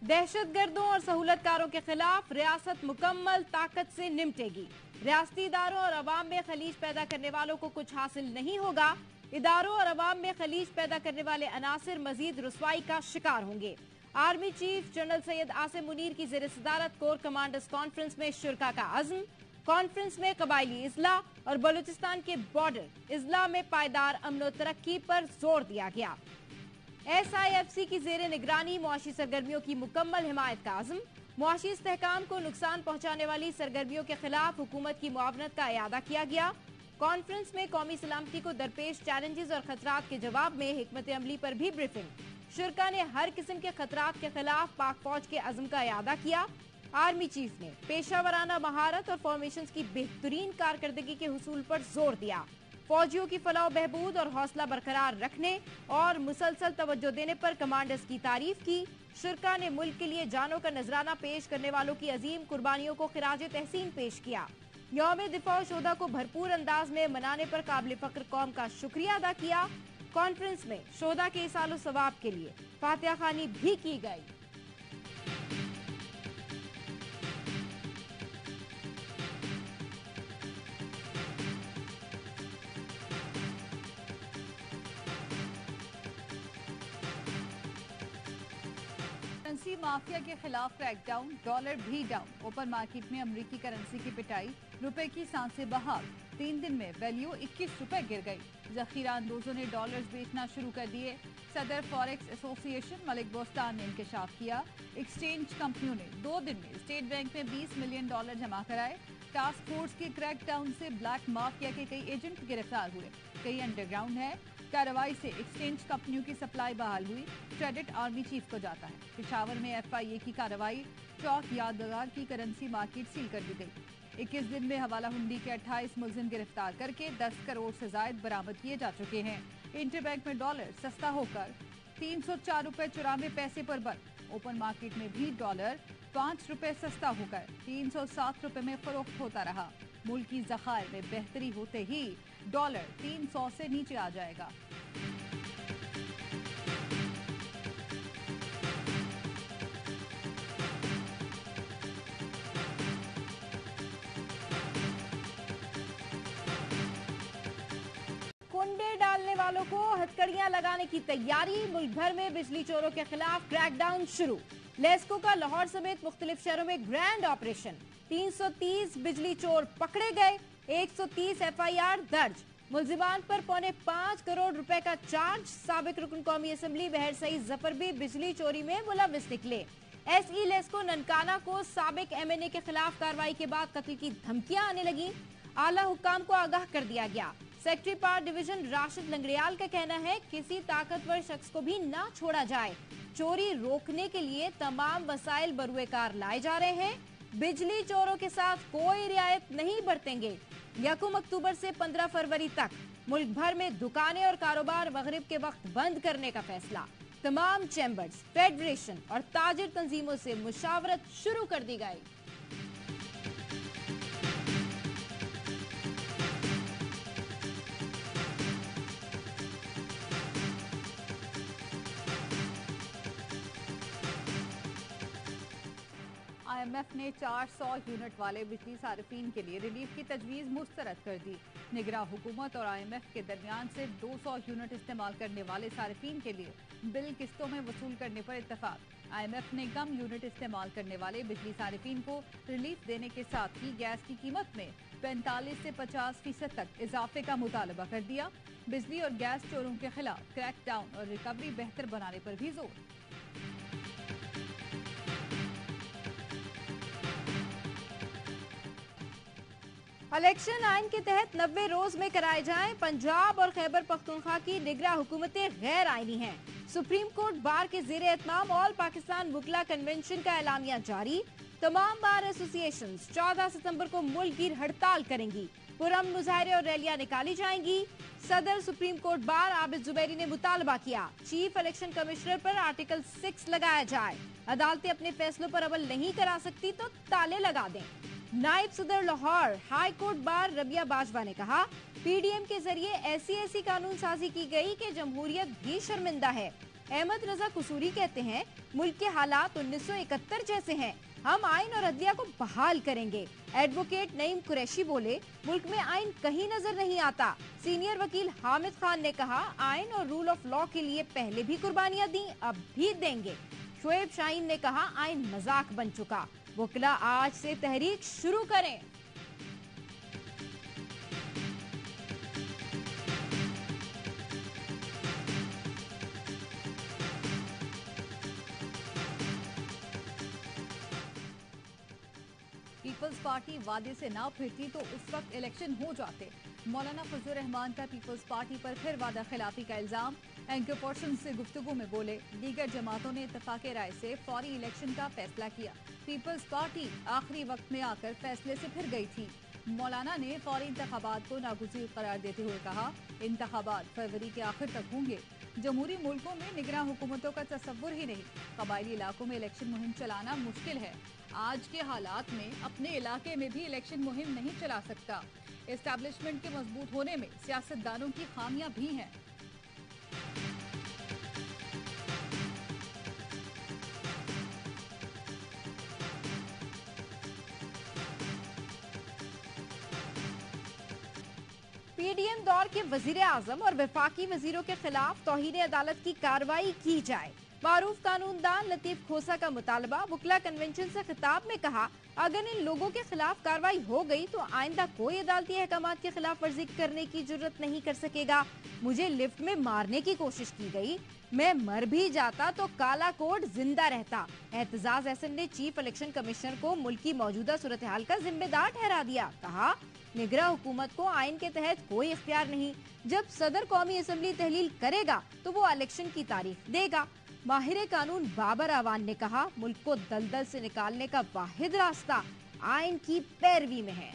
दहशतगर्दों और सहूलतकारों के खिलाफ रियासत मुकम्मल ताकत से निपटेगी। रियासती इदारों और अवाम में खलीज पैदा करने वालों को कुछ हासिल नहीं होगा। इदारों और अवाम में खलीज पैदा करने वाले अनासिर मजीद रुसवाई का शिकार होंगे। Army chief general Syed Asim Munir की ज़ेर सदारत कोर कमांडर्स कॉन्फ्रेंस में शिरका का अज़्म। कॉन्फ्रेंस में कबायली इजला और बलूचिस्तान के बॉर्डर इजला में पायदार अमन तरक्की पर जोर दिया गया। SIFC की ज़ेर निगरानी मुआशी सरगर्मियों की मुकम्मल हिमायत का अज़्म। मुआशी इस्तेहकाम को नुकसान पहुंचाने वाली सरगर्मियों के खिलाफ हुकूमत की मुआवनत का इयादा किया गया। कॉन्फ्रेंस में कौमी सलामती को दरपेश चैलेंजेस और खतरात के जवाब में हिकमत अमली पर भी ब्रीफिंग। शिरका ने हर किस्म के खतरात के खिलाफ पाक फौज के अज़्म का इयादा किया। आर्मी चीफ ने पेशावराना महारत और फॉर्मेशंस की बेहतरीन कारकर्दगी के हुसूल पर जोर दिया। फौजियों की फलाह बहबूद और हौसला बरकरार रखने और मुसलसल तवज्जो देने पर कमांडर्स की तारीफ की। शिरका ने मुल्क के लिए जानों का नजराना पेश करने वालों की अजीम कुर्बानियों को खिराज तहसीन पेश किया। यौम दिफा शोदा को भरपूर अंदाज में मनाने पर काबिल फख्र कौम का शुक्रिया अदा किया। कॉन्फ्रेंस में शोदा के इसालो सवाब के लिए फातिहा खानी भी की गई। करेंसी माफिया के खिलाफ क्रैकडाउन, डॉलर भी डाउन। ओपन मार्केट में अमेरिकी करेंसी की पिटाई, रुपए की सांसें बहाल। 3 दिन में वैल्यू 21 रुपए गिर गई। जखीरा अंदोजों ने डॉलर्स बेचना शुरू कर दिए। सदर फॉरेक्स एसोसिएशन मलिक बोस्तान ने इंकशाफ किया। एक्सचेंज कंपनियों ने 2 दिन में स्टेट बैंक में $20 मिलियन जमा कराए। टास्क फोर्स के क्रैकडाउन से ब्लैक माफिया के कई एजेंट गिरफ्तार हुए, कई अंडरग्राउंड है। कार्रवाई से एक्सचेंज कंपनियों की सप्लाई बहाल हुई। क्रेडिट आर्मी चीफ को जाता है। पेशावर में FIA की कार्रवाई, चौक यादगार की करेंसी मार्केट सील कर दी गई। 21 दिन में हवाला हुंडी के 28 मुलजिम गिरफ्तार करके 10 करोड़ से जायद बरामद किए जा चुके हैं। इंटरबैंक में डॉलर सस्ता होकर 304 रुपए 94 पैसे पर बंद। ओपन मार्केट में भी डॉलर 5 रुपए सस्ता होकर 307 रुपए में फरोख्त होता रहा। मुल्क की ज़खायर में बेहतरी होते ही डॉलर 300 से नीचे आ जाएगा। कुंडे डालने वालों को हथकड़ियां लगाने की तैयारी। मुल्क भर में बिजली चोरों के खिलाफ क्रैकडाउन शुरू। लेस्को का लाहौर समेत मुख्तलिफ शहरों में ग्रैंड ऑपरेशन। 330 बिजली चोर पकड़े गए। 130 FIR दर्ज। मुलजिमान पर $5.25 करोड़ का चार्ज। साबिक रुकन कौमी असम्बली बहर सईद जफर भी बिजली चोरी में मुलविस निकले। SE लेस्को ननकाना को साबिक MNA के खिलाफ कार्रवाई के बाद कत्ल की धमकियां आने लगी। आला हुक्काम को आगाह कर दिया गया। Secretary power division Rashid Langrial का कहना है किसी ताकतवर शख्स को भी ना छोड़ा जाए। चोरी रोकने के लिए तमाम वसाइल बरुए कार लाए जा रहे हैं। बिजली चोरों के साथ कोई रियायत नहीं बरतेंगे। 1 अक्टूबर से 15 फरवरी तक मुल्क भर में दुकानें और कारोबार मगरिब के वक्त बंद करने का फैसला। तमाम चैम्बर्स, फेडरेशन और ताजिर तंजीमों से मुशावरत शुरू कर दी गई। IMF ने 400 यूनिट वाले बिजली सार्फिन के लिए रिलीफ की तजवीज़ मुस्तरद कर दी। निगरां हुकूमत और IMF के दरमियान से 200 यूनिट इस्तेमाल करने वाले सार्फिन के लिए बिल किस्तों में वसूल करने पर इत्तफाक। IMF ने कम यूनिट इस्तेमाल करने वाले बिजली सार्फिन को रिलीफ देने के साथ ही गैस की कीमत में 45 से 50% तक इजाफे का मुतालबा कर दिया। बिजली और गैस चोरों के खिलाफ क्रैकडाउन और रिकवरी बेहतर बनाने पर भी जोर। इलेक्शन आइन के तहत 90 रोज में कराए जाएं। पंजाब और खैबर पख्तूनख्वा की निगरां हुकूमतें गैर आईनी हैं। सुप्रीम कोर्ट बार के जेर एहतमाम ऑल पाकिस्तान वुकला कन्वेंशन का एलामिया जारी। तमाम बार एसोसिएशन 14 सितंबर को मुल्क गिर हड़ताल करेंगी। पुरअमन मुजाहरे और रैलियां निकाली जाएंगी। सदर supreme court bar Abid Zubairi ने मुतालबा किया चीफ इलेक्शन कमिश्नर पर आर्टिकल 6 लगाया जाए। अदालतें अपने फैसलों पर अमल नहीं करा सकती तो ताले लगा दें। नायब सदर Lahore high court bar Rabia Bajwa ने कहा PDM के जरिए ऐसी कानून साजी की गई कि जमहूरियत भी शर्मिंदा है। अहमद रजा कसूरी कहते हैं, मुल्क के हालात 1971 जैसे हैं, हम आइन और अदलिया को बहाल करेंगे। एडवोकेट नईम कुरैशी बोले, मुल्क में आइन कहीं नजर नहीं आता। सीनियर वकील हामिद खान ने कहा, आइन और रूल ऑफ लॉ के लिए पहले भी कुर्बानियां दी, अब भी देंगे। शोएब शाहीन ने कहा, आइन मजाक बन चुका, वकीला आज से तहरीक शुरू करें। पीपल्स पार्टी वादे से ना फिरती तो उस वक्त इलेक्शन हो जाते। मौलाना फजलुर रहमान का पीपल्स पार्टी पर फिर वादा खिलाफी का इल्जाम। एंकर पर्सन से गुफ्तगू में बोले, दीगर जमातों ने इत्तफाक़े राय से फौरी इलेक्शन का फैसला किया। पीपल्स पार्टी आखिरी वक्त में आकर फैसले से फिर गई थी। मौलाना ने फौरी इंतखाबात को नागुज़ीर करार देते हुए कहा, इंतखाबात फरवरी के आखिर तक होंगे। जमहूरी मुल्कों में निगरां हुकूमतों का तसव्वुर ही नहीं। कबायली इलाकों में इलेक्शन मुहिम चलाना मुश्किल है। आज के हालात में अपने इलाके में भी इलेक्शन मुहिम नहीं चला सकता। एस्टैब्लिशमेंट के मजबूत होने में सियासतदानों की खामियां भी हैं। पीडीएम दौर के वजीर आजम और वफाकी वजीरों के खिलाफ तौहीन अदालत की कार्रवाई की जाए। मारूफ कानूनदान लतीफ खोसा का मुतालबा। वकला कन्वेंशन से खिताब में कहा, अगर इन लोगों के खिलाफ कार्रवाई हो गई तो आइंदा कोई अदालती अहकामात की खिलाफ वर्जी करने की जरूरत नहीं कर सकेगा। मुझे लिफ्ट में मारने की कोशिश की गई, मैं मर भी जाता तो काला कोड जिंदा रहता। एहतजाज एहसन ने चीफ इलेक्शन कमिश्नर को मुल्क की मौजूदा सूरत हाल का जिम्मेदार ठहरा दिया। कहा, निगरा हुकूमत को आइन के तहत कोई इख्तियार नहीं। जब सदर कौमी असम्बली तहलील करेगा तो वो इलेक्शन की तारीख देगा। माहिर कानून बाबर अवान ने कहा, मुल्क को दलदल से निकालने का वाहिद रास्ता आइन की पैरवी में है।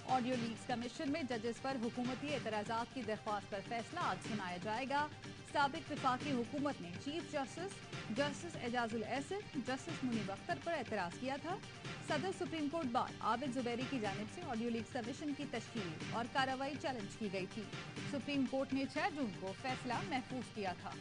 ऑडियो लीक्स कमीशन में जजेस पर हुकूमती एतराजात की दरख्वास्त पर फैसला आज सुनाया जाएगा। साबिक वफाकी हुकूमत ने chief justice Ijazul Ahsan, justice Munib Akhtar पर एतराज किया था। सदर supreme court bar Abid Zuberi की जानिब से ऑडियो लीक्स कमीशन की तश्कील और कार्रवाई चैलेंज की गई थी। सुप्रीम कोर्ट ने 6 जून को फैसला महफूज किया था।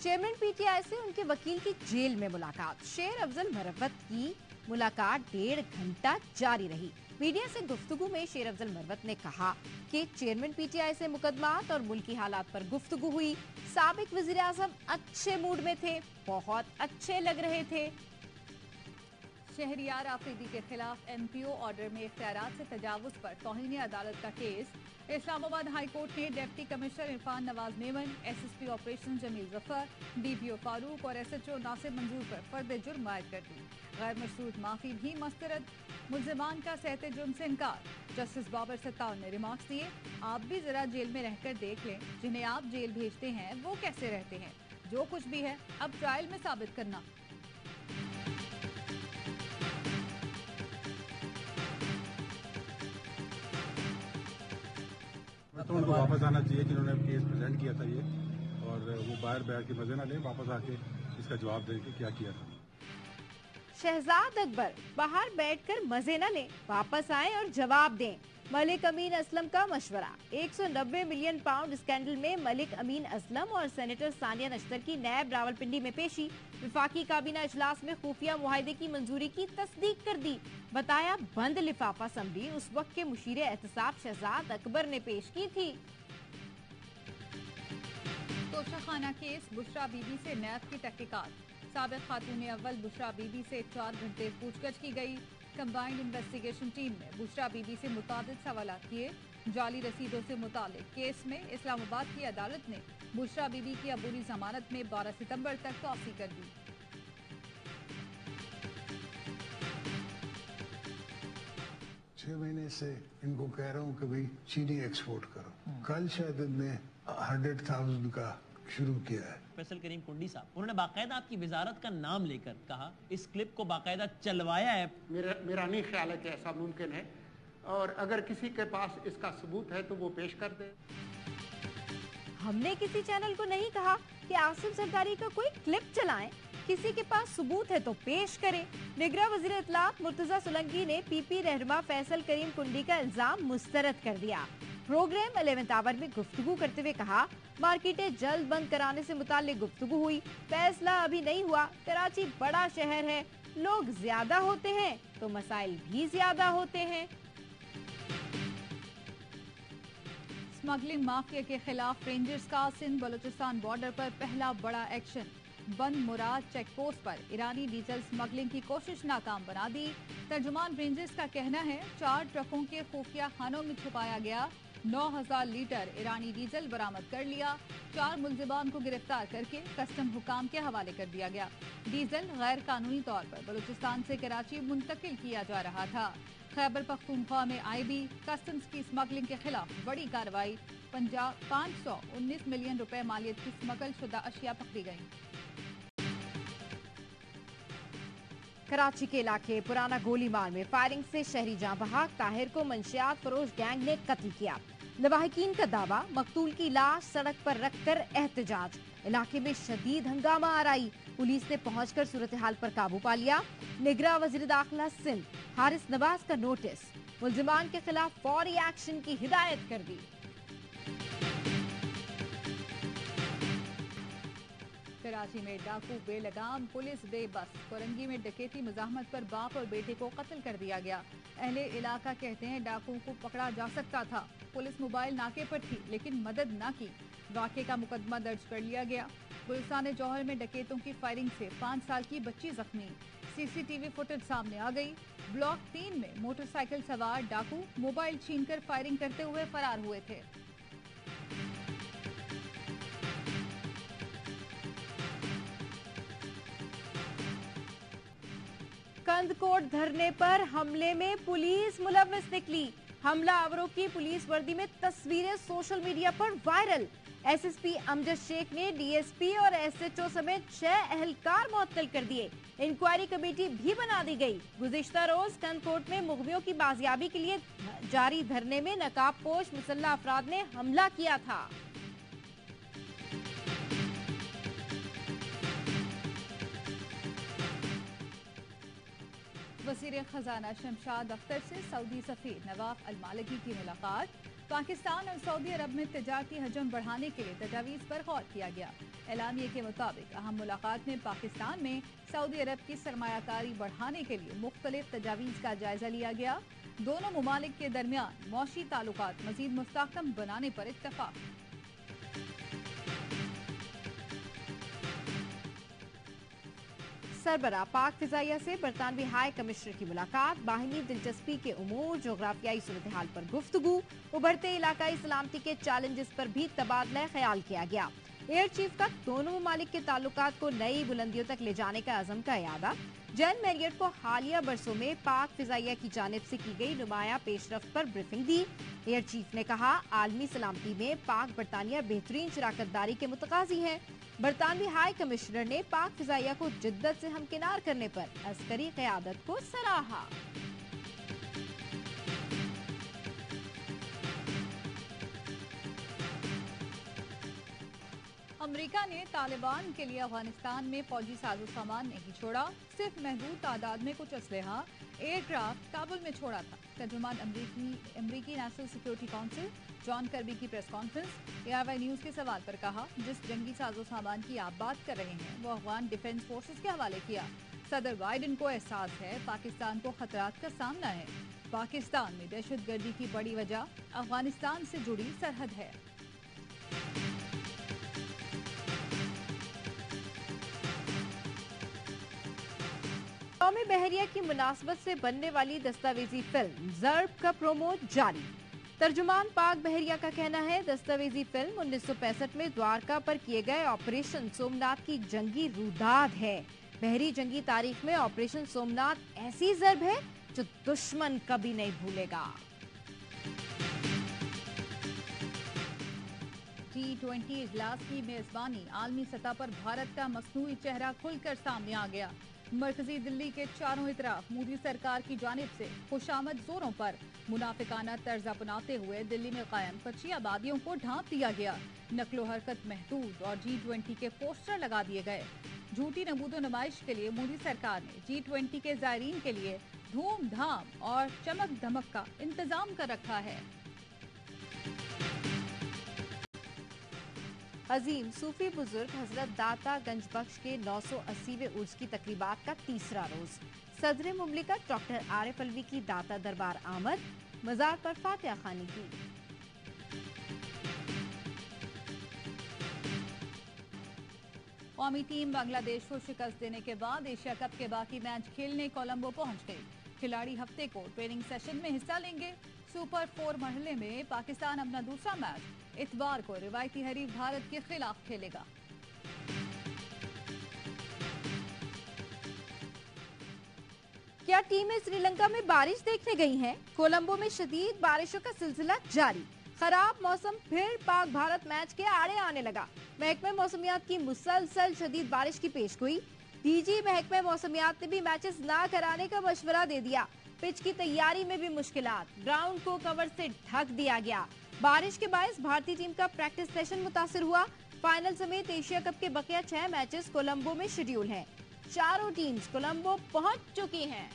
चेयरमैन पीटीआई से उनके वकील की जेल में मुलाकात। शेर अफजल मरवत की मुलाकात 1.5 घंटा जारी रही। मीडिया से गुफ्तगू में शेर अफजल मरवत ने कहा कि चेयरमैन पीटीआई से मुकदमात और मुल्की हालात पर गुफ्तगू हुई। साबिक वजीर आजम अच्छे मूड में थे, बहुत अच्छे लग रहे थे। शहरियार आफरीदी के खिलाफ एमपीओ ऑर्डर में इख्तियारात से तजावुज पर तौहीन अदालत का केस। इस्लामाबाद हाई कोर्ट ने deputy commissioner Irfan Nawaz Memon, SSP operation Jamil Zafar, DPO Farooq और एसएचओ नासिर मंजूर पर फर्द जुर्म आयद कर दी। गैर मशरूत माफी भी मस्तरद। मुल्जिमान का सहते जुर्म से इनकार। जस्टिस बाबर सत्तार ने रिमार्क्स दिए, आप भी जरा जेल में रहकर देख लें, जिन्हें आप जेल भेजते हैं वो कैसे रहते हैं। जो कुछ भी है अब ट्रायल में साबित करना। तो उनको वापस आना चाहिए जिन्होंने केस प्रेजेंट किया था ये, और वो बाहर बैठ के मजे ना लें, वापस आके इसका जवाब दें कि क्या किया था। शहजाद अकबर बाहर बैठकर मजे न लें, वापस आएं और जवाब दें। मलिक अमीन असलम का मशवरा। 190 मिलियन पाउंड स्कैंडल में मलिक अमीन असलम और सेनेटर सानिया नश्तर की नैब रावलपिंडी में पेशी। विफाकी काबीना इजलास में खुफिया मुआहदे की मंजूरी की तस्दीक कर दी। बताया, बंद लिफाफा समरी उस वक्त के मुशीर एहतसाब शहजाद अकबर ने पेश की थी। तोशाखाना केस, बुशरा बीबी से नैब की तहकीकात। साबिक खातून अव्वल बुशरा बीबी से 4 घंटे पूछगछ की गई। कंबाइंड इन्वेस्टिगेशन टीम ने बुशरा बीबी से मुताबिक सवालात किए। जाली रसीदों से मुतालिक केस में इस्लामाबाद की अदालत ने बुशरा बीबी की अबूरी जमानत में 12 सितंबर तक तौसी कर दी। 6 महीने से इनको कह रहा हूँ कि भाई चीनी एक्सपोर्ट करो। कल शायद इनने 100,000 का शुरू किया है। फैसल करीम कुंडी साहब, उन्होंने बाकायदा आपकी वजारत का नाम लेकर कहा, इस क्लिप को बाकायदा चलवाया है। मेरा नहीं ख्याल है कि ऐसा मुमकिन है। और अगर किसी के पास इसका सबूत है तो वो पेश कर दे। हमने किसी चैनल को नहीं कहा कि आसिफ जरदारी का कोई क्लिप चलाएं। किसी के पास सबूत है तो पेश करें। निगरान वजीर इत्तलात मुर्तजा सोलंकी ने पीपी रहनुमा फैसल करीम कुंडी का इल्जाम मुस्तरद कर दिया। प्रोग्राम 11th आवर में गुफ्तगू करते हुए कहा, मार्केटें जल्द बंद कराने से मुताल्लिक गुफ्तगू हुई, फैसला अभी नहीं हुआ। कराची बड़ा शहर है, लोग ज्यादा होते हैं तो मसाइल भी ज्यादा होते हैं। स्मगलिंग माफिया के खिलाफ रेंजर्स का सिंध बलूचिस्तान बॉर्डर पर पहला बड़ा एक्शन। बंद मुराद चेक पोस्ट पर ईरानी डीजल स्मगलिंग की कोशिश नाकाम बना दी। तर्जुमान रेंजर्स का कहना है 4 ट्रकों के खुफिया खानों में छुपाया गया 9000 लीटर ईरानी डीजल बरामद कर लिया। 4 मुल्जिमान को गिरफ्तार करके कस्टम हुकाम के हवाले कर दिया गया। डीजल गैर कानूनी तौर पर बलूचिस्तान से कराची मुंतकिल किया जा रहा था। खैबर पख्तूनख्वा में IB कस्टम्स की स्मगलिंग के खिलाफ बड़ी कार्रवाई। 519 मिलियन रुपए मालियत की स्मगल शुदा अशिया पकड़ी गयी। कराची के इलाके पुराना गोलीमार में फायरिंग से शहरी जां बहक। ताहिर को मंशियात फरोश गैंग ने कत्ल किया। लवाहिकीन का दावा, मकतूल की लाश सड़क पर रखकर एहतजाज। इलाके में शदीद हंगामा आराई। पुलिस ने पहुंचकर सूरत हाल पर काबू पा लिया। निगरान वजीर दाखिला सिंध हारिस नवाज का नोटिस, मुल्जिमान के खिलाफ फौरी एक्शन की हिदायत कर दी। कराची में डाकू बेलगाम, पुलिस बेबस। कोरंगी में डकैती मुजाहमत पर बाप और बेटे को कत्ल कर दिया गया। अहले इलाका कहते हैं डाकुओं को पकड़ा जा सकता था। पुलिस मोबाइल नाके पर थी लेकिन मदद न की। वाक़े का मुकदमा दर्ज कर लिया गया। गुलिस्तान जौहर में डकैतों की फायरिंग से 5 साल की बच्ची जख्मी। CCTV फुटेज सामने आ गई। ब्लॉक 3 में मोटरसाइकिल सवार डाकू मोबाइल छीनकर फायरिंग करते हुए फरार हुए थे। कंदकोट धरने पर हमले में पुलिस मुलव्विस निकली। हमलावरों की पुलिस वर्दी में तस्वीरें सोशल मीडिया पर वायरल। SSP अमजद शेख ने DSP और SHO समेत 6 अहलकार मुअत्तल कर दिए। इंक्वायरी कमेटी भी बना दी गई। गुज़िश्ता रोज कंदकोट में मुग़वियों की बाजियाबी के लिए जारी धरने में नकाबपोश मुसल्लह अफराद ने हमला किया था। वज़ीर खजाना शमशाद अख्तर से सऊदी सफीर नवाफ अल मालिकी की मुलाकात। पाकिस्तान और सऊदी अरब में तिजारती हजम बढ़ाने के लिए तजावीज़ पर गौर किया गया। एलानिये के मुताबिक अहम मुलाकात में पाकिस्तान में सऊदी अरब की सरमायाकारी बढ़ाने के लिए मुख्तलिफ तजावीज़ का जायजा लिया गया। दोनों मुमालिक के दरमियान मौशी ताल्लुकात मजीद मुस्तहकम बनाने पर इत्तफाक। सरबरा पाक फिजाइया से बरतानवी हाई कमिश्नर की मुलाकात। बाहिनी दिलचस्पी के उमूर, जोग्राफियाई सूरत हाल पर गुफ्तगू। उभरते इलाकाई सलामती के चैलेंजेस पर भी तबादला ख्याल किया गया। एयर चीफ का दोनों ममालिक के ताल्लुकात को नई बुलंदियों तक ले जाने का अज़म का इरादा। जैन मैरियट को हालिया बरसों में पाक फिजाइया की जानिब से की गई नुमाया पेशरफ्त पर ब्रीफिंग दी। एयर चीफ ने कहा, आलमी सलामती में पाक बरतानिया बेहतरीन शराकतदारी के मुतकाजी हैं। बरतानवी हाई कमिश्नर ने पाक फिजाइया को जिद्दत से हमकिनार करने पर अस्करी क़यादत को सराहा। अमेरिका ने तालिबान के लिए अफगानिस्तान में फौजी साजो सामान नहीं छोड़ा, सिर्फ महदूद तादाद में कुछ असलहा एयरक्राफ्ट काबुल में छोड़ा था। तर्जुमान अमरीकी national security council John Kirby की प्रेस कॉन्फ्रेंस ARY न्यूज के सवाल पर कहा, जिस जंगी साजो सामान की आप बात कर रहे हैं वो अफगान डिफेंस फोर्सेस के हवाले किया। सदर बाइडेन को एहसास है पाकिस्तान को खतरात का सामना है। पाकिस्तान में दहशतगर्दी की बड़ी वजह अफगानिस्तान से जुड़ी सरहद है। कौमी बहरिया की मुनासबत से बनने वाली दस्तावेजी फिल्म ज़र्ब का प्रोमो जारी। तर्जुमान पाक बहरिया का कहना है, दस्तावेजी फिल्म 1965 में द्वारका पर किए गए ऑपरेशन सोमनाथ की जंगी रुदाद है। बहरी जंगी तारीख में ऑपरेशन सोमनाथ ऐसी ज़र्ब है जो दुश्मन कभी नहीं भूलेगा। G20 इजलास की मेजबानी, आलमी सतह पर भारत का मसनूई चेहरा खुलकर सामने आ गया। मरकजी दिल्ली के चारों इतराफ मोदी सरकार की जानिब से खुशामद जोरों पर मुनाफिकाना तर्ज अपनाते हुए दिल्ली में कायम कच्ची आबादियों को ढांप दिया गया। नकलो हरकत महदूद और G20 के पोस्टर लगा दिए गए। झूठी नमूदो नुमाइश के लिए मोदी सरकार ने G20 के जायरीन के लिए धूमधाम और चमक धमक का इंतजाम कर रखा है। अजीम सूफी बुजुर्ग हजरत दाता गंजबख्श के 980वें उर्स की तकरीबात का तीसरा रोज। सदर मुमलिकत डॉक्टर आरिफ अलवी की दाता दरबार आमद, मजार पर फातिहा खानी की। कौमी टीम बांग्लादेश को शिकस्त देने के बाद एशिया कप के बाकी मैच खेलने कोलंबो पहुंच गई। खिलाड़ी हफ्ते को ट्रेनिंग सेशन में हिस्सा लेंगे। सुपर 4 मरहले में पाकिस्तान अपना दूसरा मैच इतवार को रिवायती हरीफ भारत के खिलाफ खेलेगा। क्या टीमें श्रीलंका में बारिश देखने गई हैं? कोलंबो में शदीद बारिशों का सिलसिला जारी। खराब मौसम फिर पाक भारत मैच के आड़े आने लगा। महकमे मौसमियात की मुसलसल शदीद बारिश की पेशगोई। डीजी महकमे मौसमियात ने भी मैचेस ना कराने का मशवरा दे दिया। पिच की तैयारी में भी मुश्किलात, ग्राउंड को कवर से ढक दिया गया। बारिश के बायस भारतीय टीम का प्रैक्टिस सेशन मुतासिर हुआ। फाइनल समेत एशिया कप के बकिया 6 मैचेस कोलंबो में शेड्यूल हैं। चारों टीम्स कोलंबो पहुंच चुकी हैं।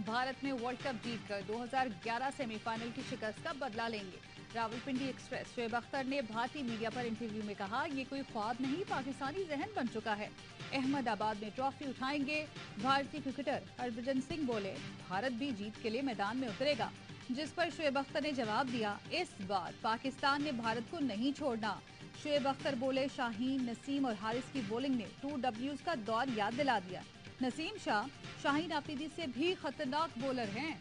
भारत में वर्ल्ड कप जीतकर 2011 सेमीफाइनल की शिकस्त का बदला लेंगे। रावलपिंडी एक्सप्रेस शोएब अख्तर ने भारतीय मीडिया पर इंटरव्यू में कहा, ये कोई ख्वाब नहीं, पाकिस्तानी जहन बन चुका है। अहमदाबाद में ट्रॉफी उठाएंगे। भारतीय क्रिकेटर हरभजन सिंह बोले, भारत भी जीत के लिए मैदान में उतरेगा। जिस पर शोएब अख्तर ने जवाब दिया, इस बार पाकिस्तान ने भारत को नहीं छोड़ना। शोएब अख्तर बोले, शाहीन, नसीम और हारिस की बॉलिंग ने 2 Ws का दौर याद दिला दिया। नसीम शाह शाहीन आफरीदी से भी खतरनाक बॉलर हैं।